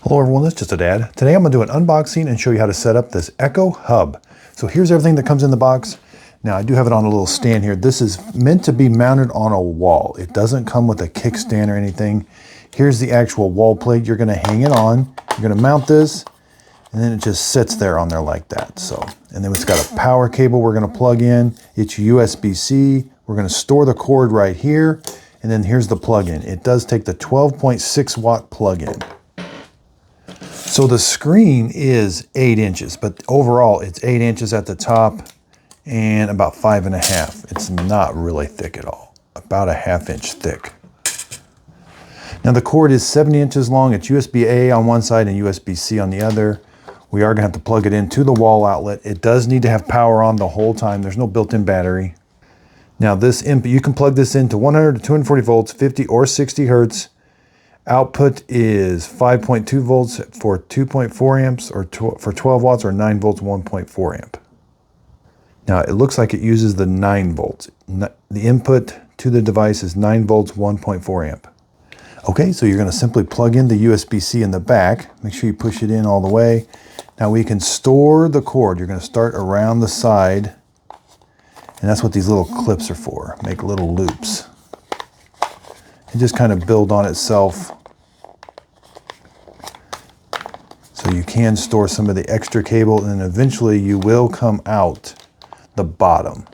Hello everyone, this is just a dad. Today I'm going to do an unboxing and show you how to set up this Echo Hub. So here's everything that comes in the box. Now I do have it on a little stand here. This is meant to be mounted on a wall. It doesn't come with a kickstand or anything. Here's the actual wall plate. You're going to hang it on. You're going to mount this and then it just sits there on there like that. So, and then it's got a power cable we're going to plug in. It's USB-C. We're going to store the cord right here. And then here's the plug-in. It does take the 12.6 watt plug-in. So the screen is 8 inches, but overall it's 8 inches at the top and about 5.5. It's not really thick at all, about a 1/2 inch thick. Now the cord is 70 inches long. It's USB-A on one side and USB-C on the other. We are gonna have to plug it into the wall outlet. It does need to have power on the whole time. There's no built-in battery. Now this input, you can plug this into 100 to 240 volts, 50 or 60 hertz. Output is 5.2 volts for 2.4 amps or for 12 watts or 9 volts 1.4 amp. Now it looks like it uses the 9 volts. The input to the device is 9 volts 1.4 amp. Okay, so you're going to simply plug in the USB-C in the back. Make sure you push it in all the way. Now we can store the cord. You're going to start around the side. And that's what these little clips are for. Make little loops. And just kind of build on itself. So you can store some of the extra cable and eventually you will come out the bottom,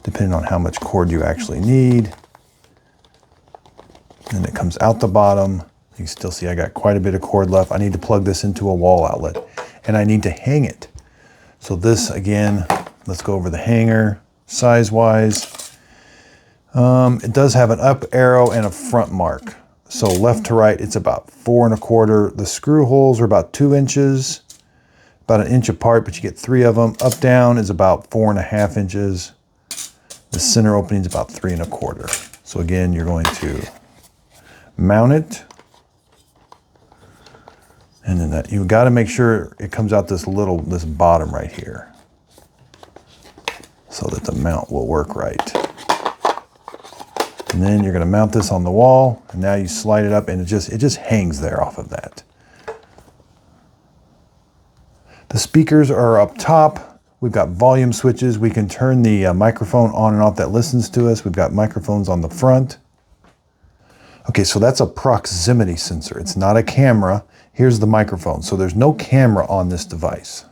depending on how much cord you actually need. And it comes out the bottom. You can still see I got quite a bit of cord left. I need to plug this into a wall outlet and I need to hang it. So this again, let's go over the hanger size-wise. It does have an up arrow and a front mark. So left to right, it's about 4 1/4. The screw holes are about 2 inches, about 1 inch apart, but you get 3 of them. Up down is about 4.5 inches. The center opening is about 3 1/4. So again, you're going to mount it. And then you've got to make sure it comes out this bottom right here so that the mount will work right. And then you're going to mount this on the wall, and now you slide it up, and it just hangs there off of that. The speakers are up top. We've got volume switches. We can turn the microphone on and off that listens to us. We've got microphones on the front. Okay, so that's a proximity sensor. It's not a camera. Here's the microphone. So there's no camera on this device.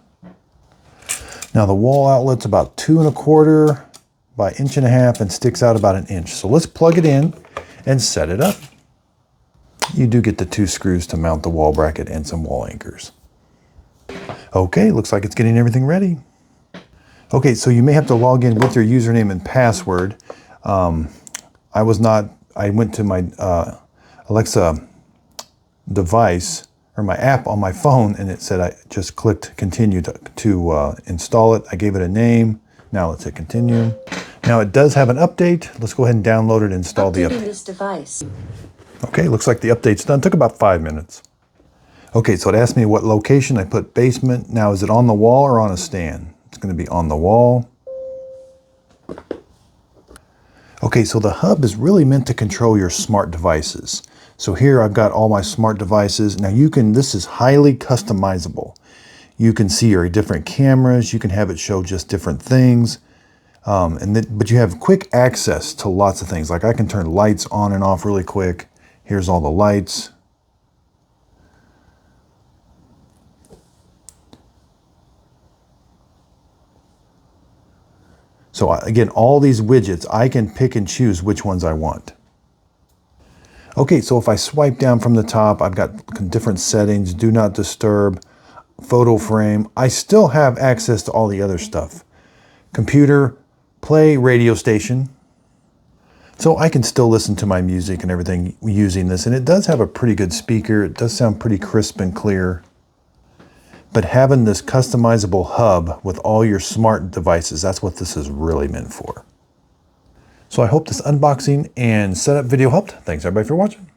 Now the wall outlet's about 2 1/4 by 1.5 inches and sticks out about 1 inch. So let's plug it in and set it up. You do get the 2 screws to mount the wall bracket and some wall anchors. Okay, looks like it's getting everything ready. Okay, so you may have to log in with your username and password. I went to my Alexa device or my app on my phone and it said I just clicked continue to install it. I gave it a name. Now let's hit continue. Now it does have an update. Let's go ahead and download it and install the update. This device. Okay, looks like the update's done. Took about 5 minutes. Okay, so it asked me what location. I put basement. Now is it on the wall or on a stand? It's going to be on the wall. Okay, so the hub is really meant to control your smart devices. So here I've got all my smart devices. Now this is highly customizable. You can see your different cameras. You can have it show just different things. But you have quick access to lots of things. Like I can turn lights on and off really quick. Here's all the lights. So again, all these widgets, I can pick and choose which ones I want. Okay, so if I swipe down from the top, I've got different settings, do not disturb, photo frame. I still have access to all the other stuff. Computer, play radio station. So I can still listen to my music and everything using this. And it does have a pretty good speaker. It does sound pretty crisp and clear. But having this customizable hub with all your smart devices, that's what this is really meant for. So I hope this unboxing and setup video helped. Thanks everybody for watching.